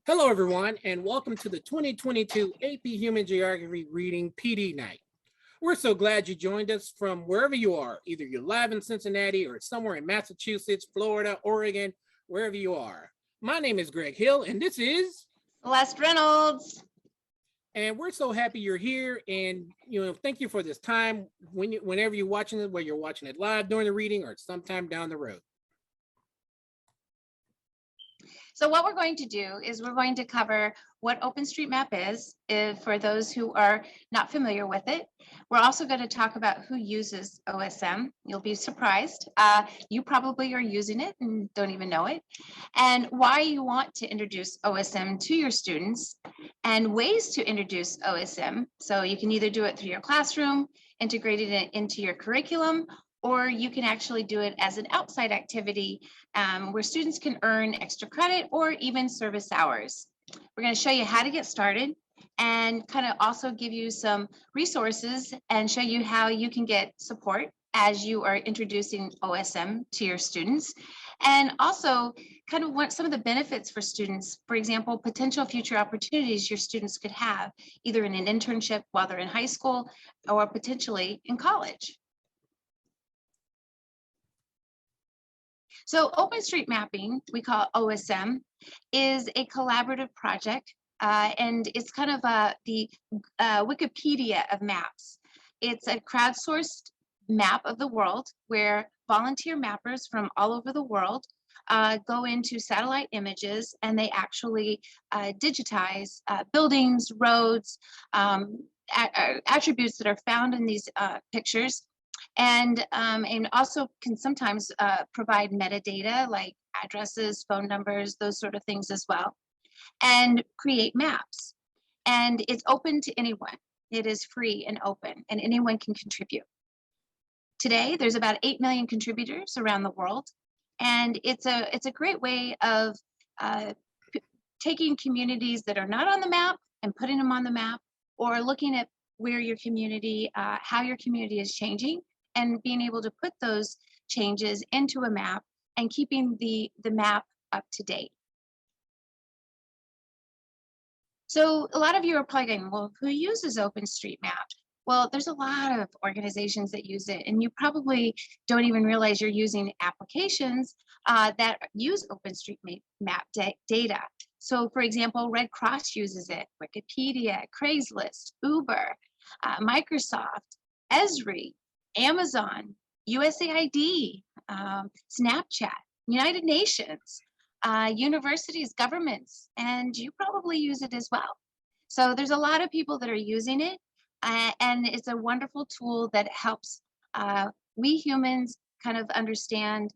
Hello, everyone, and welcome to the 2022 AP Human Geography Reading PD Night. We're so glad you joined us from wherever you are. Either you're live in Cincinnati or somewhere in Massachusetts, Florida, Oregon, wherever you are. My name is Greg Hill, and this is Celeste Reynolds. And we're so happy you're here, and thank you for this time. Whenever you're watching it, whether you're watching it live during the reading or sometime down the road. So what we're going to do is we're going to cover what OpenStreetMap is, for those who are not familiar with it. We're also going to talk about who uses OSM. You'll be surprised. You probably are using it and don't even know it. And why you want to introduce OSM to your students and ways to introduce OSM. So you can either do it through your classroom, integrating it into your curriculum, or you can actually do it as an outside activity where students can earn extra credit or even service hours. We're going to show you how to get started and kind of also give you some resources and show you how you can get support as you are introducing OSM to your students, and also kind of what some of the benefits for students, for example, potential future opportunities your students could have either in an internship while they're in high school or potentially in college. So OpenStreetMapping, we call it OSM, is a collaborative project, and it's kind of the Wikipedia of maps. It's a crowdsourced map of the world where volunteer mappers from all over the world go into satellite images and they actually digitize buildings, roads, attributes that are found in these pictures. And also can sometimes provide metadata like addresses, phone numbers, those sort of things as well, and create maps. And it's open to anyone. It is free and open, and anyone can contribute. Today, there's about 8 million contributors around the world, and it's a great way of taking communities that are not on the map and putting them on the map, or looking at where your community, how your community is changing, and being able to put those changes into a map and keeping the map up to date. So a lot of you are probably going, well, who uses OpenStreetMap? Well, there's a lot of organizations that use it, and you probably don't even realize you're using applications that use OpenStreetMap data. So for example, Red Cross uses it, Wikipedia, Craigslist, Uber, Microsoft, Esri, Amazon, USAID, Snapchat, United Nations, universities, governments, and you probably use it as well. So there's a lot of people that are using it, and it's a wonderful tool that helps we humans kind of understand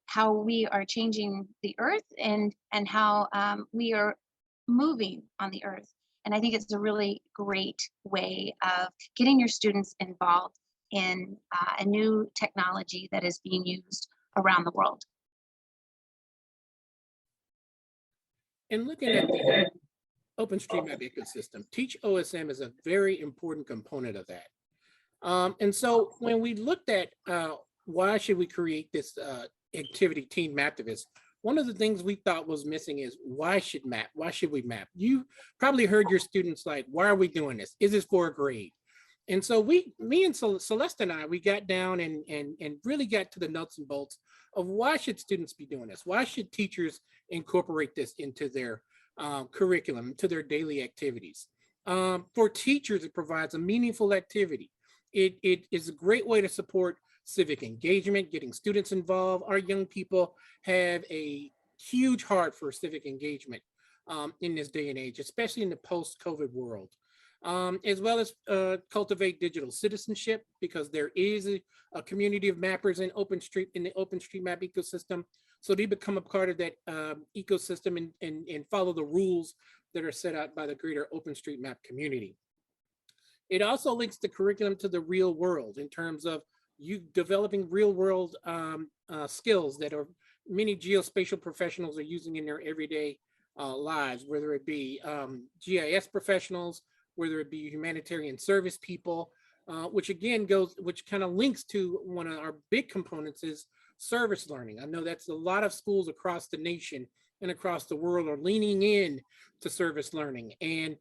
how we are changing the earth and how we are moving on the earth. And I think it's a really great way of getting your students involved in a new technology that is being used around the world. And looking at the OpenStreetMap ecosystem, Teach OSM is a very important component of that. And so when we looked at why should we create this activity, TeenMsptivists, one of the things we thought was missing is why should we map? You probably heard your students like, why are we doing this? Is this for a grade? And so me and Celeste and I, we got down and really got to the nuts and bolts of why should students be doing this? Why should teachers incorporate this into their curriculum, to their daily activities? For teachers, it provides a meaningful activity. It is a great way to support civic engagement, getting students involved. Our young people have a huge heart for civic engagement in this day and age, especially in the post-COVID world. As well as cultivate digital citizenship, because there is a community of mappers in the OpenStreetMap ecosystem. So they become a part of that ecosystem and follow the rules that are set out by the greater OpenStreetMap community. It also links the curriculum to the real world in terms of you developing real world skills that many geospatial professionals are using in their everyday lives, whether it be GIS professionals, whether it be humanitarian service people, which kind of links to one of our big components is service learning. I know that's a lot of schools across the nation and across the world are leaning in to service learning. And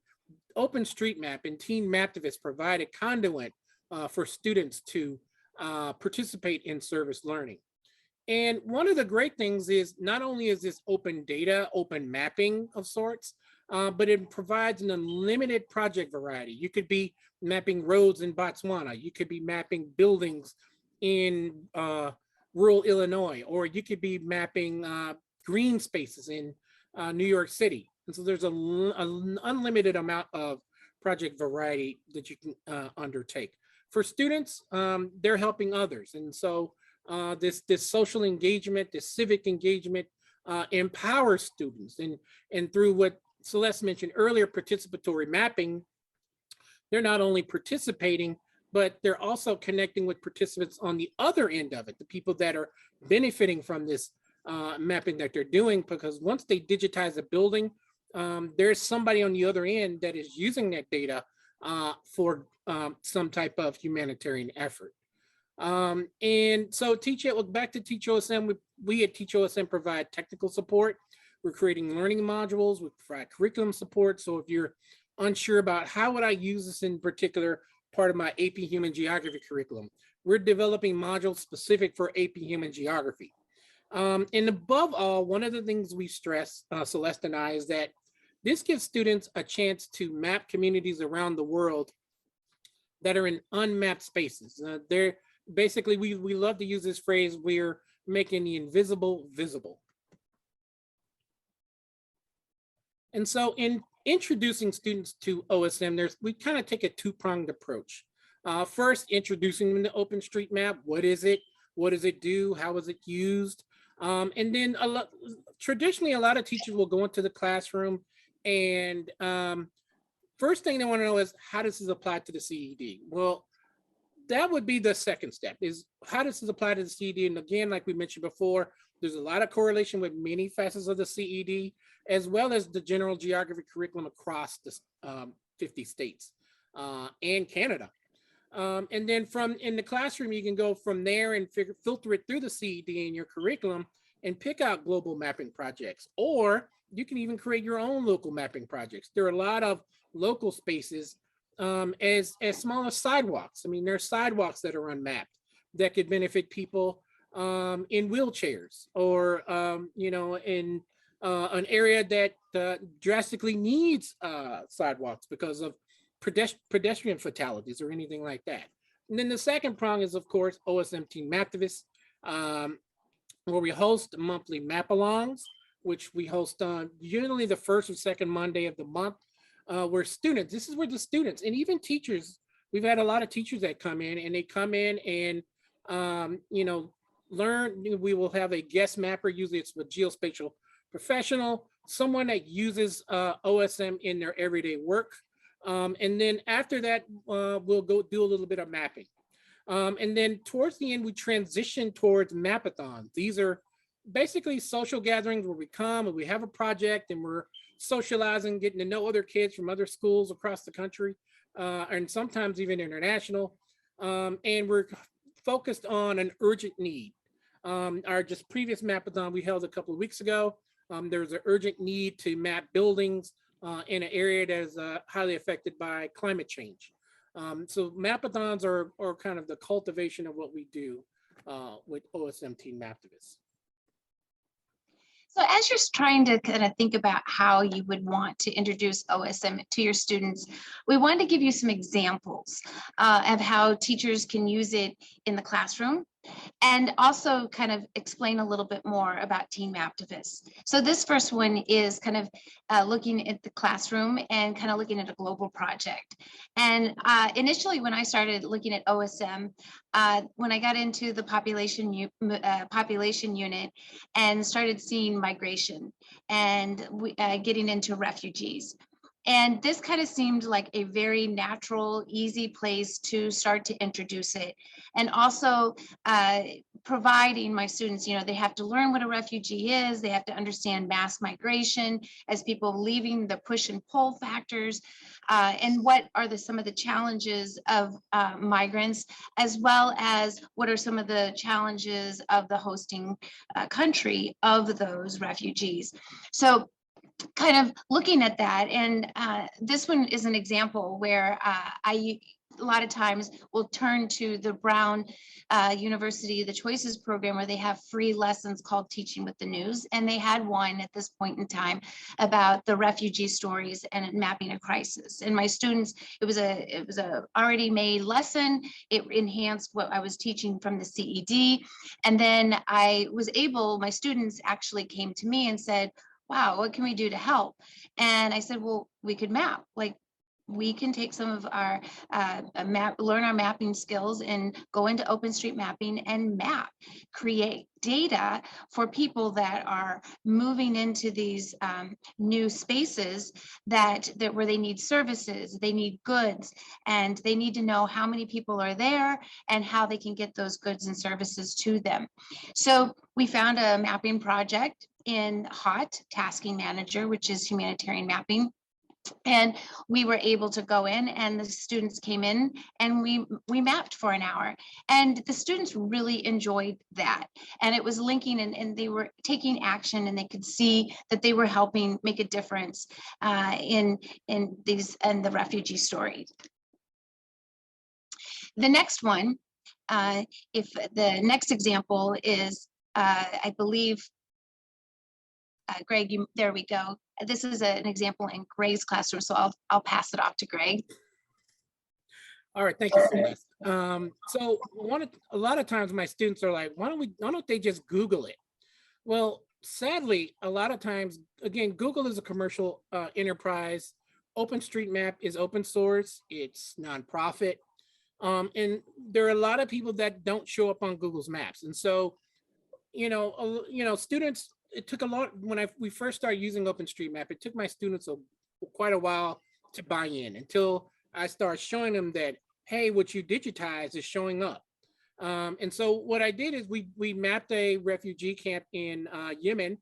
OpenStreetMap and TeenMaptivists provide a conduit for students to participate in service learning. And one of the great things is not only is this open data, open mapping of sorts, but it provides an unlimited project variety. You could be mapping roads in Botswana. You could be mapping buildings in rural Illinois, or you could be mapping green spaces in New York City. And so there's an unlimited amount of project variety that you can undertake. For students, they're helping others. And so this social engagement, this civic engagement empowers students. And through what Celeste mentioned earlier, participatory mapping, they're not only participating, but they're also connecting with participants on the other end of it, the people that are benefiting from this mapping that they're doing, because once they digitize a building, there's somebody on the other end that is using that data for some type of humanitarian effort. And so back to Teach OSM, we at Teach OSM provide technical support. We're creating learning modules, we provide curriculum support. So if you're unsure about how would I use this in particular part of my AP Human Geography curriculum, we're developing modules specific for AP Human Geography. And above all, one of the things we stress, Celeste and I, is that this gives students a chance to map communities around the world that are in unmapped spaces. They're basically, we love to use this phrase, we're making the invisible visible. And so in introducing students to OSM, we kind of take a two-pronged approach. First, introducing them to OpenStreetMap. What is it? What does it do? How is it used? And then traditionally, a lot of teachers will go into the classroom and first thing they want to know is, how does this apply to the CED? Well, that would be the second step, is how does this apply to the CED? And again, like we mentioned before, there's a lot of correlation with many facets of the CED, as well as the general geography curriculum across the 50 states and Canada. And then in the classroom, you can go from there and filter it through the CED in your curriculum and pick out global mapping projects, or you can even create your own local mapping projects. There are a lot of local spaces as small as sidewalks. I mean, there are sidewalks that are unmapped that could benefit people in wheelchairs, or in an area that drastically needs sidewalks because of pedestrian fatalities or anything like that. And then the second prong is, of course, OSM TeenMaptivists, where we host monthly map-alongs, which we host on usually the first or second Monday of the month, where this is where the students and even teachers, we've had a lot of teachers that come in and learn. We will have a guest mapper, usually it's a geospatial professional, someone that uses OSM in their everyday work. And then after that, we'll go do a little bit of mapping. And then towards the end, we transition towards mapathons. These are basically social gatherings where we come and we have a project and we're socializing, getting to know other kids from other schools across the country, and sometimes even international. And we're focused on an urgent need. Our just previous mapathon we held a couple of weeks ago, there's an urgent need to map buildings in an area that is highly affected by climate change. So mapathons are kind of the cultivation of what we do with OSM TeenMaptivists. So as you're trying to kind of think about how you would want to introduce OSM to your students, we wanted to give you some examples of how teachers can use it in the classroom, and also kind of explain a little bit more about TeenMaptivists. So this first one is kind of looking at the classroom and kind of looking at a global project. And initially, when I started looking at OSM, when I got into the population unit and started seeing migration and getting into refugees. And this kind of seemed like a very natural, easy place to start to introduce it. And also providing my students, they have to learn what a refugee is. They have to understand mass migration as people leaving, the push and pull factors, and what are some of the challenges of migrants, as well as what are some of the challenges of the hosting country of those refugees. So kind of looking at that, and this one is an example where a lot of times will turn to the Brown University, the Choices program, where they have free lessons called Teaching with the News. And they had one at this point in time about the refugee stories and mapping a crisis. And my students, it was a already made lesson. It enhanced what I was teaching from the CED. And then my students actually came to me and said, wow, what can we do to help? And I said, well, we could map. Like, we can take some of our learn our mapping skills and go into OpenStreetMapping and map, create data for people that are moving into these new spaces that where they need services, they need goods, and they need to know how many people are there and how they can get those goods and services to them. So we found a mapping project in HOT, Tasking Manager, which is humanitarian mapping. And we were able to go in, and the students came in and we mapped for an hour, and the students really enjoyed that. And it was linking, and they were taking action, and they could see that they were helping make a difference in the refugee stories. The next one, if the next example is, I believe, Greg, there we go. This is an example in Greg's classroom, so I'll pass it off to Greg. All right, thank you, Celeste. So a lot of times my students are like, why don't they just Google it? Well, sadly, a lot of times, again, Google is a commercial enterprise. OpenStreetMap is open source, it's nonprofit. And there are a lot of people that don't show up on Google's maps. And so, students, it took a lot when we first started using OpenStreetMap. It took my students quite a while to buy in until I started showing them that, hey, what you digitize is showing up. And so what I did is we mapped a refugee camp in Yemen,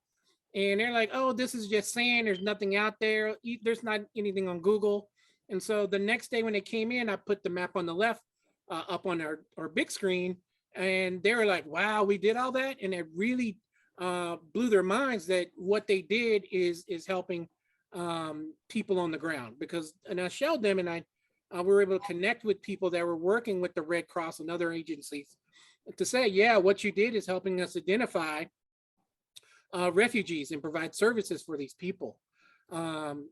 and they're like, oh, this is just sand. There's nothing out there. There's not anything on Google. And so the next day when they came in, I put the map on the left up on our big screen, and they were like, wow, we did all that. And it really blew their minds that what they did is helping people on the ground. And I showed them, and we were able to connect with people that were working with the Red Cross and other agencies to say, yeah, what you did is helping us identify refugees and provide services for these people. And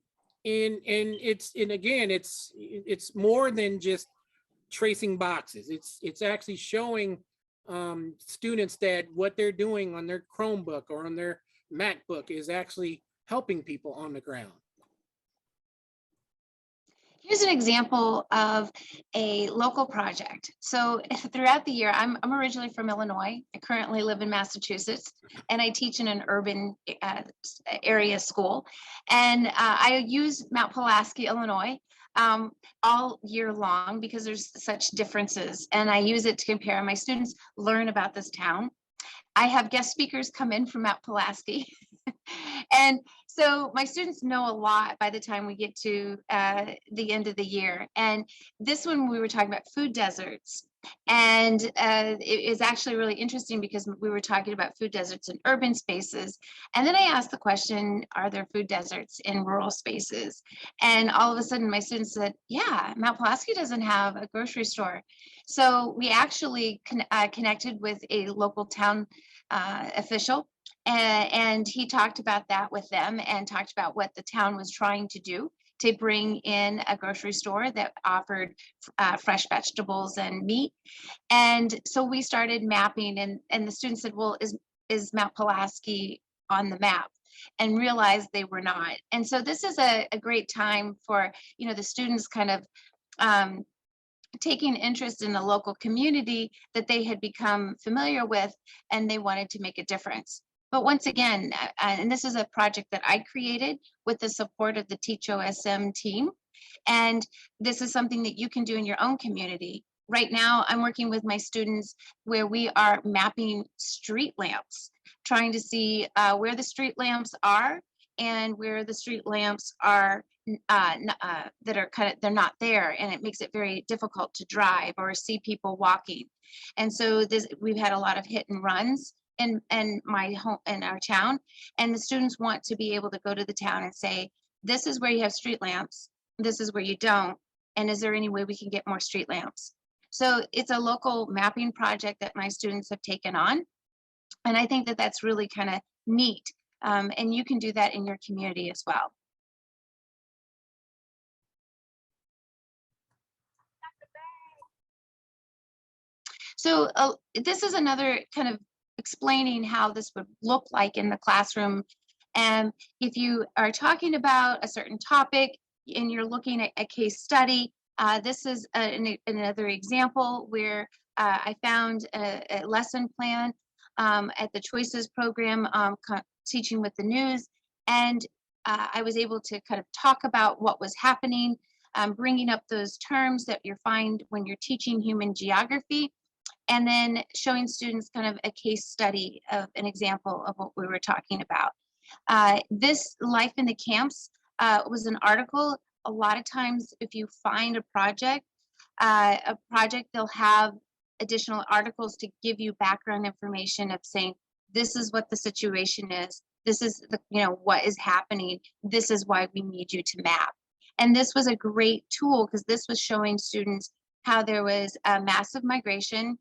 it's more than just tracing boxes. It's actually showing students that what they're doing on their Chromebook or on their MacBook is actually helping people on the ground. Here's an example of a local project. So throughout the year, I'm originally from Illinois. I currently live in Massachusetts, and I teach in an urban area school. And I use Mount Pulaski, Illinois, all year long because there's such differences. And I use it to compare. My students learn about this town. I have guest speakers come in from Mount Pulaski. And so my students know a lot by the time we get to the end of the year. And this one, we were talking about food deserts. And it is actually really interesting because we were talking about food deserts in urban spaces. And then I asked the question, are there food deserts in rural spaces? And all of a sudden my students said, yeah, Mount Pulaski doesn't have a grocery store. So we actually connected with a local town official. And he talked about that with them and talked about what the town was trying to do to bring in a grocery store that offered fresh vegetables and meat. And so we started mapping, and the students said, well, is Mount Pulaski on the map? And realized they were not. And so this is a great time for, the students kind of taking interest in a local community that they had become familiar with, and they wanted to make a difference. But once again, and this is a project that I created with the support of the Teach OSM team. And this is something that you can do in your own community. Right now, I'm working with my students where we are mapping street lamps, trying to see where the street lamps are and where the street lamps are that are kind of, they're not there, and it makes it very difficult to drive or see people walking. And so we've had a lot of hit and runs in my home, in our town, and the students want to be able to go to the town and say, this is where you have street lamps, this is where you don't, and is there any way we can get more street lamps? So it's a local mapping project that my students have taken on. And I think that that's really kind of neat. And you can do that in your community as well. So this is another kind of explaining how this would look like in the classroom. And if you are talking about a certain topic and you're looking at a case study, this is another example where I found a lesson plan at the Choices program, teaching with the news. And I was able to kind of talk about what was happening, bringing up those terms that you find when you're teaching human geography, and then showing students kind of a case study of an example of what we were talking about. This Life in the Camps was an article. A lot of times if you find a project, they'll have additional articles to give you background information of saying, this is what the situation is, this is what is happening, this is why we need you to map. And this was a great tool because this was showing students how there was a massive migration.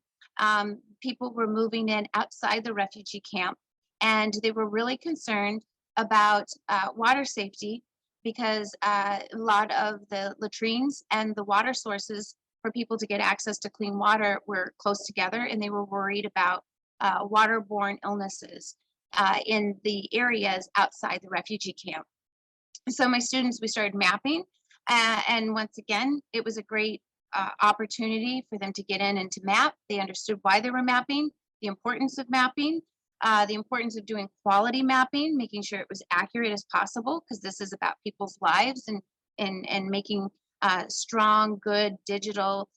People were moving in outside the refugee camp, and they were really concerned about water safety because a lot of the latrines and the water sources for people to get access to clean water were close together, and they were worried about waterborne illnesses in the areas outside the refugee camp. So my students, we started mapping, and once again, it was a great opportunity for them to get in and to map. They understood why they were mapping, the importance of mapping, the importance of doing quality mapping, making sure it was accurate as possible, because this is about people's lives, and making strong, good digital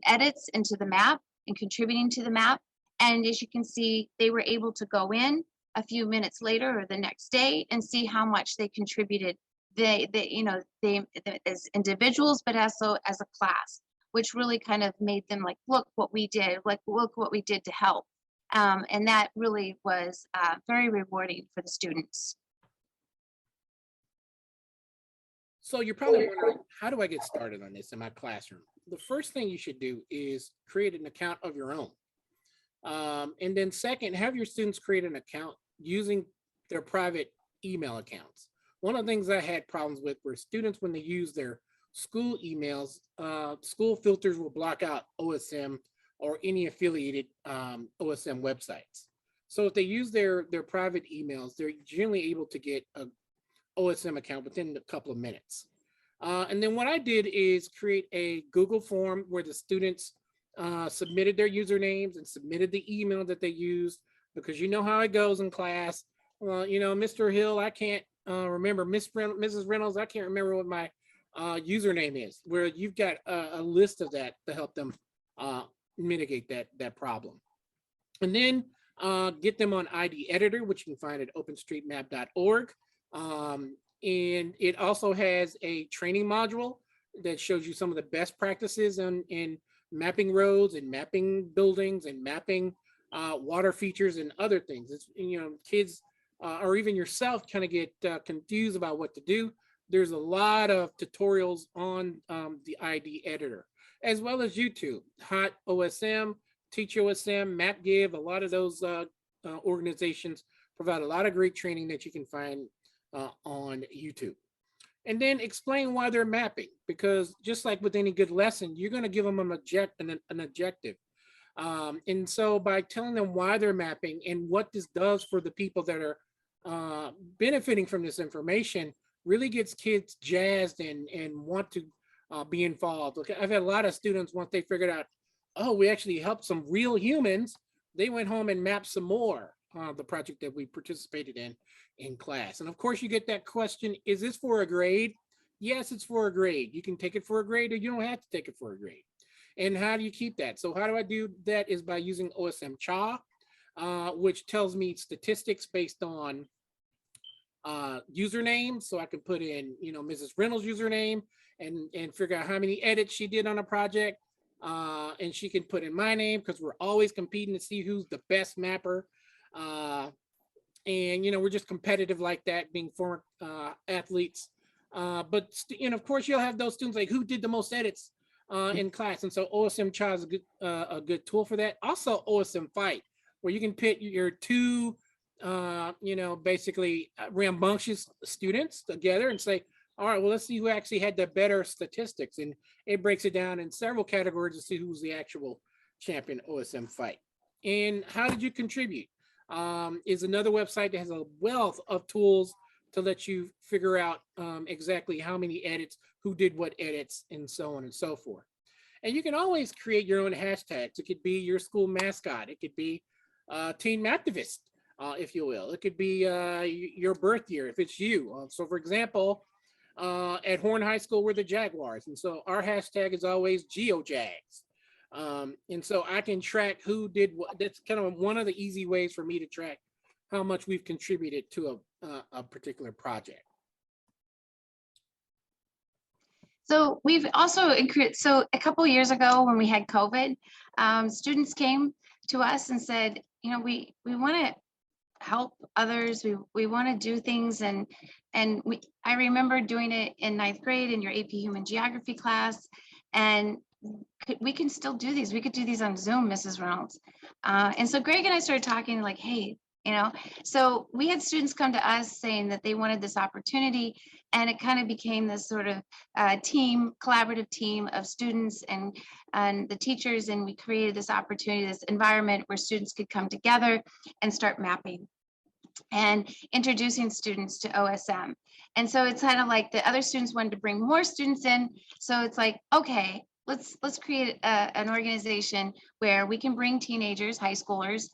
edits into the map and contributing to the map. And as you can see, they were able to go in a few minutes later or the next day and see how much they contributed, they as individuals, but also as a class, which really kind of made them like, look what we did, like look what we did to help. And that really was very rewarding for the students. So you're probably wondering, how do I get started on this in my classroom? The first thing you should do is create an account of your own. And then second, have your students create an account using their private email accounts. One of the things I had problems with were students, when they use their school emails, school filters will block out OSM or any affiliated OSM websites. So if they use their private emails, they're generally able to get an OSM account within a couple of minutes. And then what I did is create a Google form where the students submitted their usernames and submitted the email that they used, because you know how it goes in class. Mr. Hill, I can't remember, Mrs. Reynolds, I can't remember what my username is, where you've got a list of that to help them mitigate that problem. And then get them on ID Editor, which you can find at OpenStreetMap.org. And it also has a training module that shows you some of the best practices in mapping roads and mapping buildings and mapping water features and other things. It's, kids or even yourself kind of get confused about what to do. There's a lot of tutorials on the ID Editor, as well as YouTube. Hot OSM, Teach OSM, MapGive, a lot of those organizations provide a lot of great training that you can find on YouTube. And then explain why they're mapping, because just like with any good lesson, you're going to give them an objective. And so by telling them why they're mapping and what this does for the people that are benefiting from this information, really gets kids jazzed and want to be involved. Look, I've had a lot of students, once they figured out, oh, we actually helped some real humans, they went home and mapped some more the project that we participated in class. And of course you get that question, is this for a grade? Yes, it's for a grade. You can take it for a grade, or you don't have to take it for a grade. And how do you keep that? So how do I do that is by using OSM CHA, which tells me statistics based on username. So I can put in, Mrs. Reynolds' username and figure out how many edits she did on a project. And she can put in my name because we're always competing to see who's the best mapper. And we're just competitive like that, being former athletes. But of course, you'll have those students like who did the most edits in class, and so OSM CHA is a good tool for that. Also, OSM Fight, where you can pit your two, basically rambunctious students together and say, all right, well, let's see who actually had the better statistics, and it breaks it down in several categories to see who's the actual champion OSM Fight. And how did you contribute? Is another website that has a wealth of tools to let you figure out exactly how many edits, who did what edits, and so on and so forth. And you can always create your own hashtags. It could be your school mascot. It could be TeenMaptivists, if you will. It could be your birth year, if it's you. So for example, at Horn High School, we're the Jaguars. And so our hashtag is always GeoJags. And so I can track who did what. That's kind of one of the easy ways for me to track how much we've contributed to a particular project. So we've also increased, so a couple of years ago when we had COVID, students came to us and said, we want to help others. We want to do things. And I remember doing it in 9th grade in your AP Human Geography class. And we can still do these. We could do these on Zoom, Mrs. Reynolds. And so Greg and I started talking like, hey, so we had students come to us saying that they wanted this opportunity, and it kind of became this sort of collaborative team of students and the teachers, and we created this opportunity, this environment where students could come together and start mapping and introducing students to OSM. And so it's kind of like the other students wanted to bring more students in. So it's like, okay, let's create an organization where we can bring teenagers, high schoolers,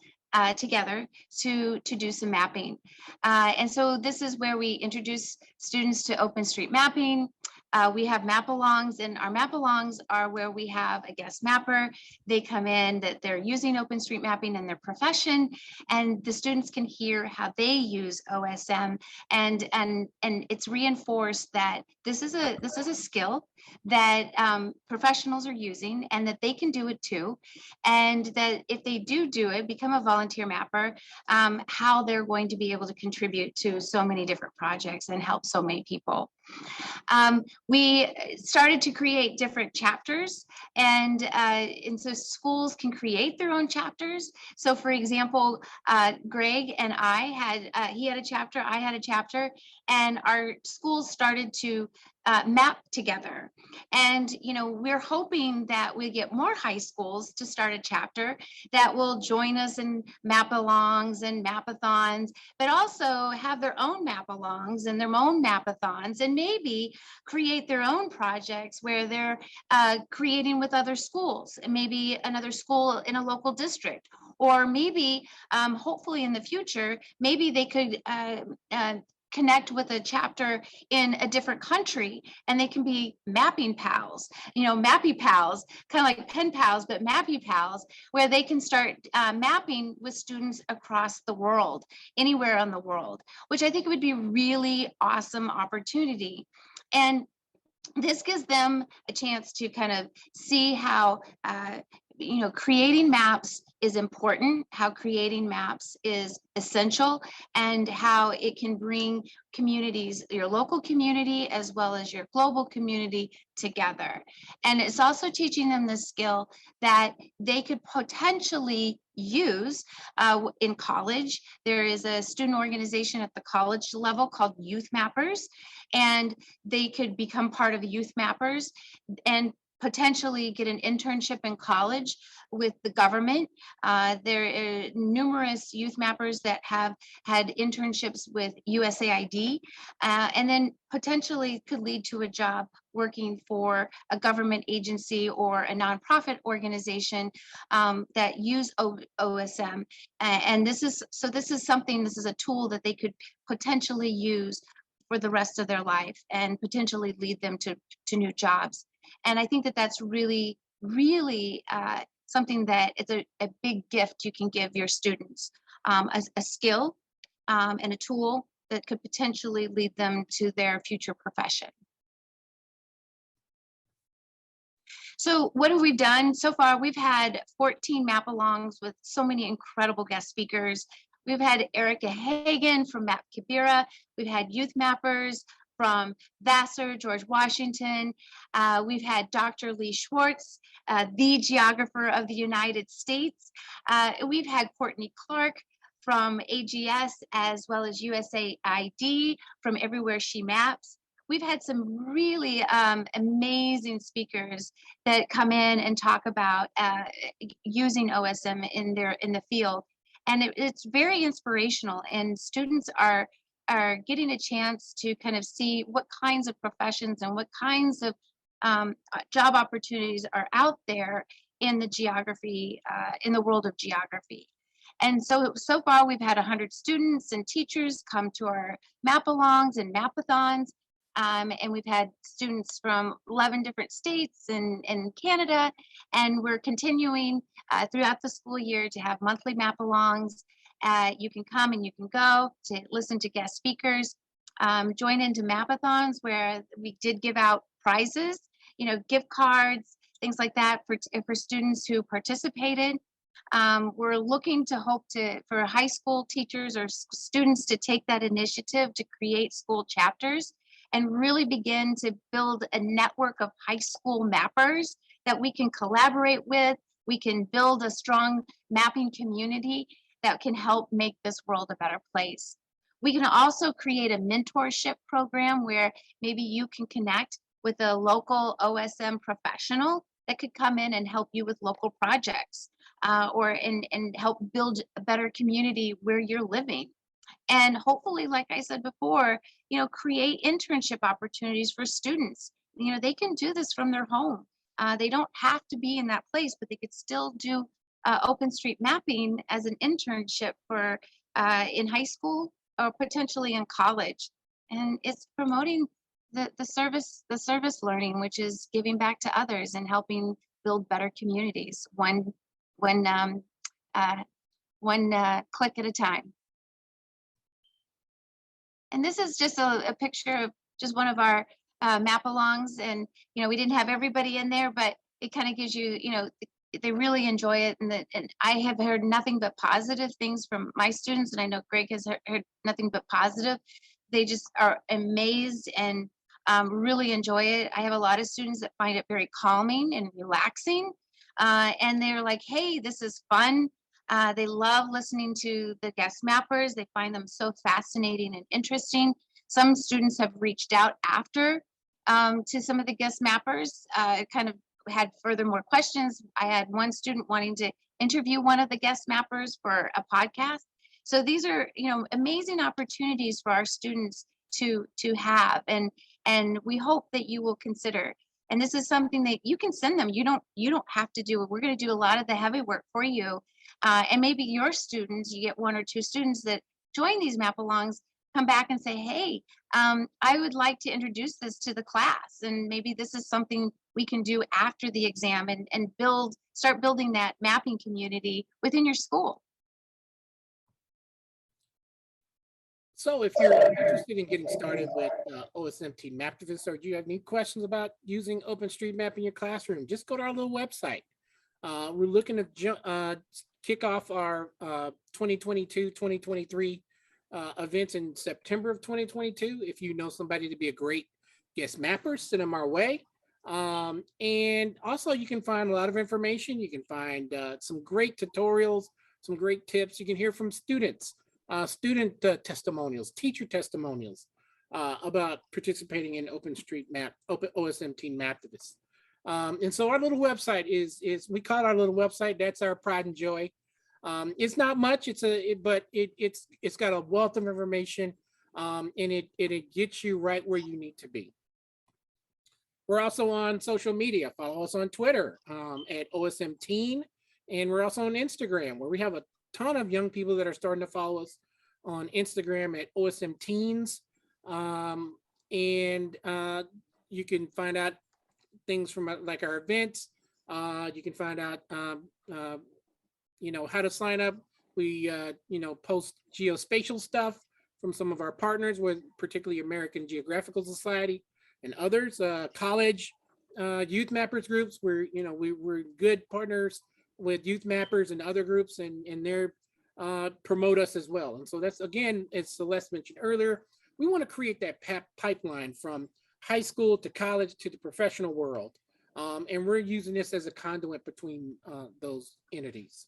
together to do some mapping. And so this is where we introduce students to OpenStreetMapping. We have map-alongs, and our map-alongs are where we have a guest mapper. They come in that they're using OpenStreetMapping in their profession, and the students can hear how they use OSM, and it's reinforced that this is a skill that professionals are using, and that they can do it too, and that if they do it, become a volunteer mapper, how they're going to be able to contribute to so many different projects and help so many people. We started to create different chapters, and so schools can create their own chapters. So for example, Greg and I had, he had a chapter, I had a chapter, and our schools started to map together. And, we're hoping that we get more high schools to start a chapter that will join us in map-alongs and map-a-thons, but also have their own map-alongs and their own map-a-thons, and maybe create their own projects where they're creating with other schools, and maybe another school in a local district, or maybe hopefully in the future, maybe they could connect with a chapter in a different country, and they can be mapping pals, mappy pals, kind of like pen pals, but mappy pals, where they can start mapping with students across the world, anywhere on the world, which I think would be a really awesome opportunity. And this gives them a chance to kind of see how creating maps is important, how creating maps is essential, and how it can bring communities, your local community as well as your global community, together. And it's also teaching them the skill that they could potentially use in college. There is a student organization at the college level called Youth Mappers, and they could become part of Youth Mappers and potentially get an internship in college with the government. There are numerous youth mappers that have had internships with USAID, and then potentially could lead to a job working for a government agency or a nonprofit organization that use OSM. And this is a tool that they could potentially use for the rest of their life and potentially lead them to new jobs. And I think that that's really, really something that is a big gift you can give your students, a skill and a tool that could potentially lead them to their future profession. So what have we done so far? We've had 14 map-alongs with so many incredible guest speakers. We've had Erica Hagen from Map Kibera. We've had youth mappers from Vassar, George Washington. We've had Dr. Lee Schwartz, the geographer of the United States. We've had Courtney Clark from AGS, as well as USAID from Everywhere She Maps. We've had some really amazing speakers that come in and talk about using OSM in the field, and it's very inspirational. And students are getting a chance to kind of see what kinds of professions and what kinds of job opportunities are out there in the geography, in the world of geography. And so far we've had 100 students and teachers come to our map-alongs and mapathons. And we've had students from 11 different states and Canada, and we're continuing throughout the school year to have monthly map-alongs. You can come and you can go to listen to guest speakers, join into mapathons where we did give out prizes, gift cards, things like that for students who participated. We're looking to for high school teachers or students to take that initiative to create school chapters and really begin to build a network of high school mappers that we can collaborate with. We can build a strong mapping community that can help make this world a better place. We can also create a mentorship program where maybe you can connect with a local OSM professional that could come in and help you with local projects and help build a better community where you're living. And hopefully, like I said before, create internship opportunities for students. They can do this from their home. They don't have to be in that place, but they could still do open street mapping as an internship for in high school or potentially in college. And it's promoting the service learning, which is giving back to others and helping build better communities, one click at a time. And this is just a picture of just one of our map-alongs, and we didn't have everybody in there, but it kind of gives you, they really enjoy it, and I have heard nothing but positive things from my students, and I know Greg has heard nothing but positive. They just are amazed and really enjoy it. I have a lot of students that find it very calming and relaxing, and they're like, hey, this is fun. They love listening to the guest mappers. They find them so fascinating and interesting. Some students have reached out after to some of the guest mappers, kind of had more questions. I had one student wanting to interview one of the guest mappers for a podcast. So these are, amazing opportunities for our students to have, and we hope that you will consider. And this is something that you can send them. You don't have to do it. We're going to do a lot of the heavy work for you. And maybe your students, you get 1 or 2 students that join these map-alongs, come back and say, hey, I would like to introduce this to the class. And maybe this is something we can do after the exam and start building that mapping community within your school. So if you're interested in getting started with OSM TeenMaptivists, or do you have any questions about using OpenStreetMap in your classroom, just go to our little website. We're looking to kick off our 2022-2023 events in September of 2022. If you know somebody to be a great guest mapper, send them our way. And also you can find a lot of information. You can find some great tutorials, some great tips. You can hear from student testimonials, teacher testimonials about participating in OpenStreetMap, OSM TeenMaptivists. And so our little website is we call it our little website. That's our pride and joy. It's not much. But it's got a wealth of information, and it gets you right where you need to be. We're also on social media. Follow us on Twitter at OSM Teen, and we're also on Instagram, where we have a ton of young people that are starting to follow us on Instagram at OSM Teens, and you can find out things from like our events, You can find out, how to sign up. We, post geospatial stuff from some of our partners, with particularly American Geographical Society and others, college youth mappers groups. We're good partners with youth mappers and other groups, and they're promote us as well. And so that's, again, as Celeste mentioned earlier, we want to create that pipeline from high school to college to the professional world. And we're using this as a conduit between those entities.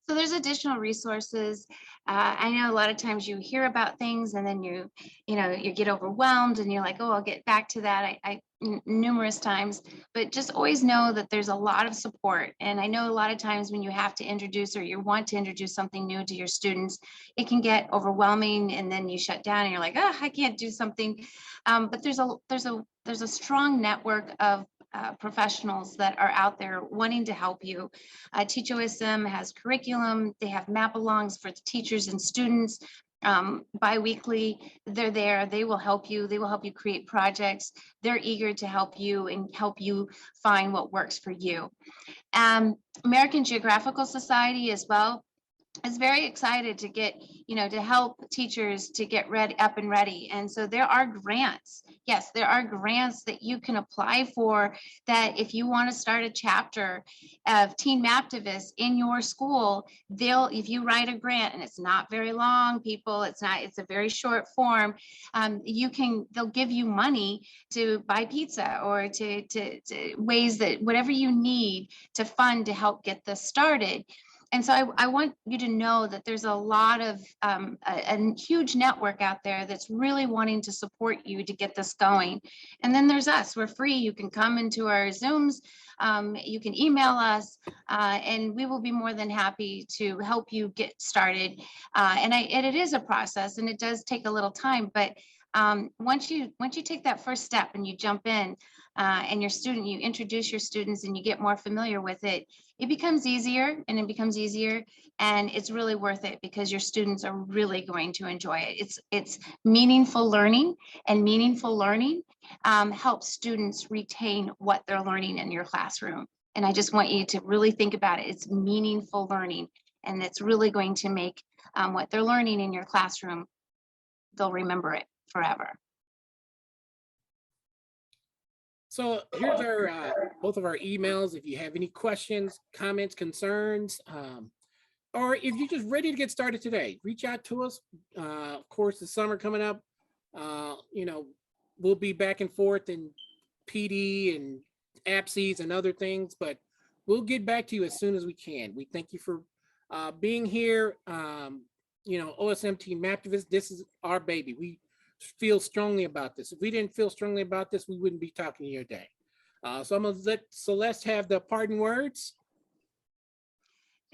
So there's additional resources. I know a lot of times you hear about things and then you get overwhelmed and you're like, oh, I'll get back to that. Numerous times, but just always know that there's a lot of support. And I know a lot of times when you have to introduce, or you want to introduce something new to your students, it can get overwhelming, and then you shut down and you're like, oh, I can't do something. But there's a strong network of professionals that are out there wanting to help you. Teach OSM has curriculum. They have map-alongs for the teachers and students. Bi-weekly, they're there. They will help you. They will help you create projects. They're eager to help you and help you find what works for you. American Geographical Society as well is very excited to get, to help teachers to get up and ready. And so there are grants. Yes, there are grants that you can apply for, that if you want to start a chapter of TeenMaptivists in your school, if you write a grant, and it's not very long, people, it's a very short form, they'll give you money to buy pizza, or to ways that whatever you need to fund to help get this started. And so I want you to know that there's a lot of a huge network out there that's really wanting to support you to get this going. And then there's us. We're free. You can come into our Zooms. You can email us, and we will be more than happy to help you get started. And it is a process, and it does take a little time. But once you take that first step and you jump in, and you introduce your students and you get more familiar with it, it becomes easier, and it becomes easier, and it's really worth it, because your students are really going to enjoy it. It's meaningful learning, and meaningful learning helps students retain what they're learning in your classroom. And I just want you to really think about it. It's meaningful learning, and it's really going to make what they're learning in your classroom, they'll remember it forever. So here's our both of our emails. If you have any questions, comments, concerns, or if you're just ready to get started today, reach out to us. Of course, the summer coming up, we'll be back and forth in PD and APSEs and other things, but we'll get back to you as soon as we can. We thank you for being here. OSM TeenMaptivists, this is our baby. We feel strongly about this. If we didn't feel strongly about this, we wouldn't be talking to you today. So I'm going to let Celeste have the parting words.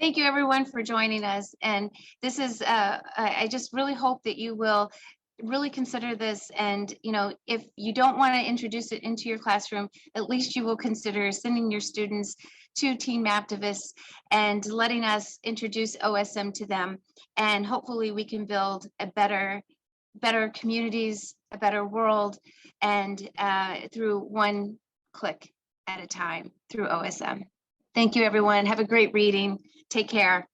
Thank you, everyone, for joining us. And this is, I just really hope that you will really consider this. And, if you don't want to introduce it into your classroom, at least you will consider sending your students to TeenMaptivists and letting us introduce OSM to them. And hopefully we can build a better communities, a better world, and through one click at a time through OSM. Thank you, everyone. Have a great reading. Take care.